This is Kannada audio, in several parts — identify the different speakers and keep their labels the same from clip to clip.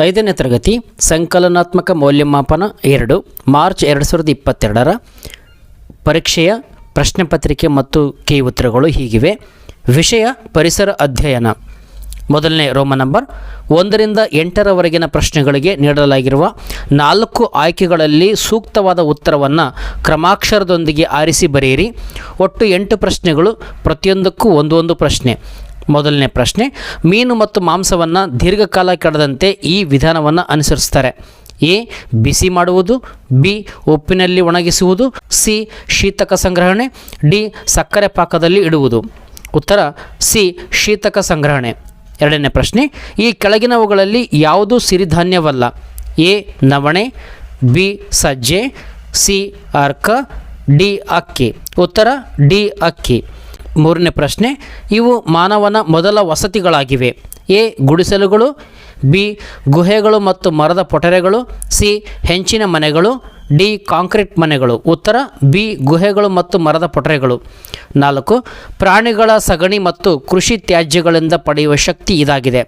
Speaker 1: 5ನೇ ತರಗತಿ ಸಂಕಲನಾತ್ಮಕ ಮೌಲ್ಯಮಾಪನ 2 ಮಾರ್ಚ್ 2022ರ ಪರೀಕ್ಷೆಯ ಪ್ರಶ್ನೆ ಪತ್ರಿಕೆ ಮತ್ತು ಕೀ ಉತ್ತರಗಳು ಹೀಗಿವೆ. ವಿಷಯ ಪರಿಸರ ಅಧ್ಯಯನ. ಮೊದಲನೇ ರೋಮನ್ ನಂಬರ್ 1 ರಿಂದ 8ರವರೆಗಿನ ಪ್ರಶ್ನೆಗಳಿಗೆ ನೀಡಲಾಗಿರುವ 4 ಆಯ್ಕೆಗಳಲ್ಲಿ ಸೂಕ್ತವಾದ ಉತ್ತರವನ್ನು ಕ್ರಮಾಕ್ಷರದೊಂದಿಗೆ ಆರಿಸಿ ಬರೆಯಿರಿ. ಒಟ್ಟು 8 ಪ್ರಶ್ನೆಗಳು, ಪ್ರತಿಯೊಂದಕ್ಕೂ ಒಂದೊಂದು ಪ್ರಶ್ನೆ. ಮೊದಲನೇ ಪ್ರಶ್ನೆ, ಮೀನು ಮತ್ತು ಮಾಂಸವನ್ನು ದೀರ್ಘಕಾಲ ಕೆಡದಂತೆ ಈ ವಿಧಾನವನ್ನು ಅನುಸರಿಸ್ತಾರೆ. ಎ. ಬಿಸಿ ಮಾಡುವುದು, ಬಿ. ಉಪ್ಪಿನಲ್ಲಿ ಒಣಗಿಸುವುದು, ಸಿ. ಶೀತಕ ಸಂಗ್ರಹಣೆ, ಡಿ. ಸಕ್ಕರೆ ಪಾಕದಲ್ಲಿ ಇಡುವುದು. ಉತ್ತರ ಸಿ. ಶೀತಕ ಸಂಗ್ರಹಣೆ. ಎರಡನೇ ಪ್ರಶ್ನೆ, ಈ ಕೆಳಗಿನವುಗಳಲ್ಲಿ ಯಾವುದು ಸಿರಿಧಾನ್ಯವಲ್ಲ? ಎ. ನವಣೆ, ಬಿ. ಸಜ್ಜೆ, ಸಿ. ಅರ್ಕ, ಡಿ. ಅಕ್ಕಿ. ಉತ್ತರ ಡಿ. ಅಕ್ಕಿ. ಮೂರನೇ ಪ್ರಶ್ನೆ, ಇವು ಮಾನವನ ಮೊದಲ ವಸತಿಗಳಾಗಿವೆ. ಎ. ಗುಡಿಸಲುಗಳು, ಬಿ. ಗುಹೆಗಳು ಮತ್ತು ಮರದ ಪೊಟರೆಗಳು, ಸಿ. ಹೆಂಚಿನ ಮನೆಗಳು, ಡಿ. ಕಾಂಕ್ರೀಟ್ ಮನೆಗಳು. ಉತ್ತರ ಬಿ. ಗುಹೆಗಳು ಮತ್ತು ಮರದ ಪೊಟರೆಗಳು. 4. ಪ್ರಾಣಿಗಳ ಸಗಣಿ ಮತ್ತು ಕೃಷಿ ತ್ಯಾಜ್ಯಗಳಿಂದ ಪಡೆಯುವ ಶಕ್ತಿ ಇದಾಗಿದೆ.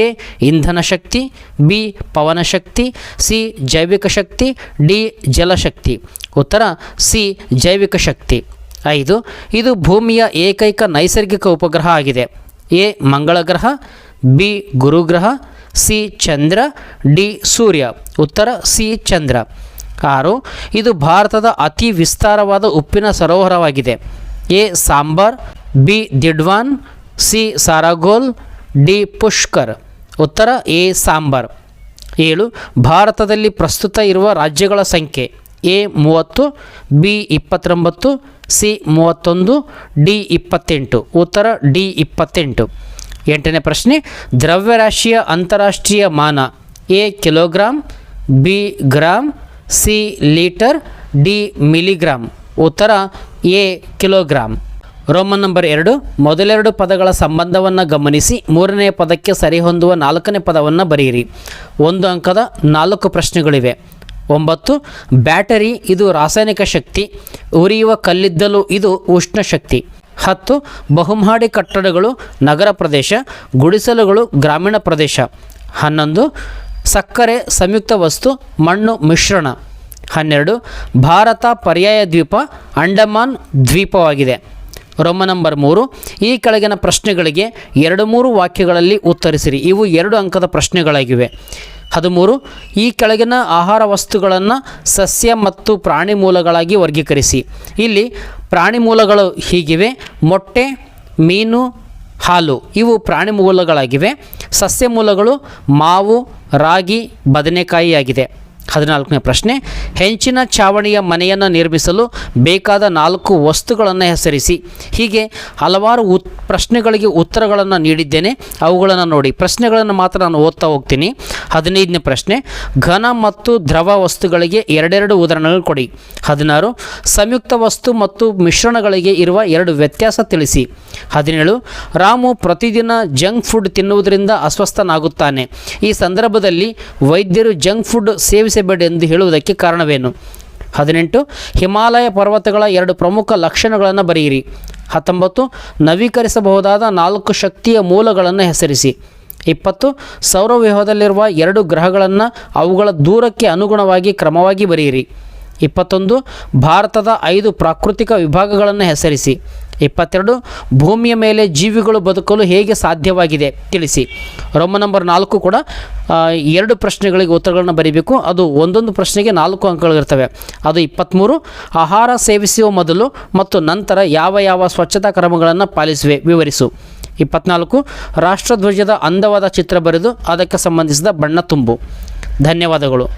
Speaker 1: ಎ. ಇಂಧನ ಶಕ್ತಿ, ಬಿ. ಪವನ ಶಕ್ತಿ, ಸಿ. ಜೈವಿಕ ಶಕ್ತಿ, ಡಿ. ಜಲಶಕ್ತಿ. ಉತ್ತರ ಸಿ. ಜೈವಿಕ ಶಕ್ತಿ. 5. ಇದು ಭೂಮಿಯ ಏಕೈಕ ನೈಸರ್ಗಿಕ ಉಪಗ್ರಹ ಆಗಿದೆ. ಎ. ಮಂಗಳ ಗ್ರಹ, ಬಿ. ಗುರುಗ್ರಹ, ಸಿ. ಚಂದ್ರ, ಡಿ. ಸೂರ್ಯ. ಉತ್ತರ ಸಿ. ಚಂದ್ರ. 6. ಇದು ಭಾರತದ ಅತಿ ವಿಸ್ತಾರವಾದ ಉಪ್ಪಿನ ಸರೋವರವಾಗಿದೆ. A. Sambhar, B. Didwana, C. ಸಾರಾಗೋಲ್, ಡಿ. ಪುಷ್ಕರ್. ಉತ್ತರ ಎ. ಸಾಂಬಾರ್. 7. ಭಾರತದಲ್ಲಿ ಪ್ರಸ್ತುತ ಇರುವ ರಾಜ್ಯಗಳ ಸಂಖ್ಯೆ. ಎ. 30, ಬಿ. 29, ಸಿ. 31, ಡಿ. 28. ಉತ್ತರ ಡಿ. 28. 8ನೇ ಪ್ರಶ್ನೆ, ದ್ರವ್ಯರಾಶಿಯ ಅಂತಾರಾಷ್ಟ್ರೀಯ ಮಾನ. A. Kilogram, B. Gram, C. Litre, D. Milligram. ಉತ್ತರ ಎ. ಕಿಲೋಗ್ರಾಮ್. ರೋಮನ್ ನಂಬರ್ 2, ಮೊದಲೆರಡು ಪದಗಳ ಸಂಬಂಧವನ್ನು ಗಮನಿಸಿ 3ನೇ ಪದಕ್ಕೆ ಸರಿಹೊಂದುವ 4ನೇ ಪದವನ್ನು ಬರೆಯಿರಿ. 1 ಅಂಕದ 4 ಪ್ರಶ್ನೆಗಳಿವೆ. 9. ಬ್ಯಾಟರಿ, ಇದು ರಾಸಾಯನಿಕ ಶಕ್ತಿ. ಉರಿಯುವ ಕಲ್ಲಿದ್ದಲು, ಇದು ಉಷ್ಣ ಶಕ್ತಿ. 10. ಬಹುಮಹಡಿ ಕಟ್ಟಡಗಳು ನಗರ ಪ್ರದೇಶ, ಗುಡಿಸಲುಗಳು ಗ್ರಾಮೀಣ ಪ್ರದೇಶ. 11. ಸಕ್ಕರೆ ಸಂಯುಕ್ತ ವಸ್ತು, ಮಣ್ಣು ಮಿಶ್ರಣ. 12. ಭಾರತ ಪರ್ಯಾಯ ದ್ವೀಪ, ಅಂಡಮಾನ್ ದ್ವೀಪವಾಗಿದೆ. ರೋಮನ್ ನಂಬರ್ 3, ಈ ಕೆಳಗಿನ ಪ್ರಶ್ನೆಗಳಿಗೆ 2-3 ವಾಕ್ಯಗಳಲ್ಲಿ ಉತ್ತರಿಸಿರಿ. ಇವು 2 ಅಂಕದ ಪ್ರಶ್ನೆಗಳಾಗಿವೆ. 13. ಈ ಕೆಳಗಿನ ಆಹಾರ ವಸ್ತುಗಳನ್ನು ಸಸ್ಯ ಮತ್ತು ಪ್ರಾಣಿ ಮೂಲಗಳಾಗಿ ವರ್ಗೀಕರಿಸಿ. ಇಲ್ಲಿ ಪ್ರಾಣಿ ಮೂಲಗಳು ಹೀಗಿವೆ: ಮೊಟ್ಟೆ, ಮೀನು, ಹಾಲು. ಇವು ಪ್ರಾಣಿ ಮೂಲಗಳಾಗಿವೆ. ಸಸ್ಯ ಮೂಲಗಳು ಮಾವು, ರಾಗಿ, ಬದನೆಕಾಯಿ ಆಗಿದೆ. 14ನೇ ಪ್ರಶ್ನೆ, ಹೆಂಚಿನ ಚಾವಣಿಯ ಮನೆಯನ್ನು ನಿರ್ಮಿಸಲು ಬೇಕಾದ 4 ವಸ್ತುಗಳನ್ನು ಹೆಸರಿಸಿ. ಹೀಗೆ ಹಲವಾರು ಪ್ರಶ್ನೆಗಳಿಗೆ ಉತ್ತರಗಳನ್ನು ನೀಡಿದ್ದೇನೆ, ಅವುಗಳನ್ನು ನೋಡಿ. ಪ್ರಶ್ನೆಗಳನ್ನು ಮಾತ್ರ ನಾನು ಓದ್ತಾ ಹೋಗ್ತೀನಿ. 15ನೇ ಪ್ರಶ್ನೆ, ಘನ ಮತ್ತು ದ್ರವ ವಸ್ತುಗಳಿಗೆ 2 ಉದಾಹರಣೆಗಳು ಕೊಡಿ. 16. ಸಂಯುಕ್ತ ವಸ್ತು ಮತ್ತು ಮಿಶ್ರಣಗಳಿಗೆ ಇರುವ 2 ವ್ಯತ್ಯಾಸ ತಿಳಿಸಿ. 17. ರಾಮು ಪ್ರತಿದಿನ ಜಂಕ್ ಫುಡ್ ತಿನ್ನುವುದರಿಂದ ಅಸ್ವಸ್ಥನಾಗುತ್ತಾನೆ. ಈ ಸಂದರ್ಭದಲ್ಲಿ ವೈದ್ಯರು ಜಂಕ್ ಫುಡ್ ಸೇವಿಸಬೇಡಿ ಎಂದು ಹೇಳುವುದಕ್ಕೆ ಕಾರಣವೇನು? 18. ಹಿಮಾಲಯ ಪರ್ವತಗಳ 2 ಪ್ರಮುಖ ಲಕ್ಷಣಗಳನ್ನು ಬರೆಯಿರಿ. 19. ನವೀಕರಿಸಬಹುದಾದ 4 ಶಕ್ತಿಯ ಮೂಲಗಳನ್ನು ಹೆಸರಿಸಿ. 20. ಸೌರವ್ಯೂಹದಲ್ಲಿರುವ 2 ಗ್ರಹಗಳನ್ನು ಅವುಗಳ ದೂರಕ್ಕೆ ಅನುಗುಣವಾಗಿ ಕ್ರಮವಾಗಿ ಬರೆಯಿರಿ. 21. ಭಾರತದ 5 ಪ್ರಾಕೃತಿಕ ವಿಭಾಗಗಳನ್ನು ಹೆಸರಿಸಿ. 22. ಭೂಮಿಯ ಮೇಲೆ ಜೀವಿಗಳು ಬದುಕಲು ಹೇಗೆ ಸಾಧ್ಯವಾಗಿದೆ ತಿಳಿಸಿ. ರೋಮನ್ ನಂಬರ್ 4 ಕೂಡ 2 ಪ್ರಶ್ನೆಗಳಿಗೆ ಉತ್ತರಗಳನ್ನು ಬರೀಬೇಕು. ಅದು ಒಂದೊಂದು ಪ್ರಶ್ನೆಗೆ 4 ಅಂಕಗಳಿರ್ತವೆ. ಅದು 23. ಆಹಾರ ಸೇವಿಸುವ ಮೊದಲು ಮತ್ತು ನಂತರ ಯಾವ ಸ್ವಚ್ಛತಾ ಕ್ರಮಗಳನ್ನು ಪಾಲಿಸುವೆ ವಿವರಿಸು. 24. ರಾಷ್ಟ್ರಧ್ವಜದ ಅಂದವಾದ ಚಿತ್ರ ಬರೆದು ಅದಕ್ಕೆ ಸಂಬಂಧಿಸಿದ ಬಣ್ಣ ತುಂಬು. ಧನ್ಯವಾದಗಳು.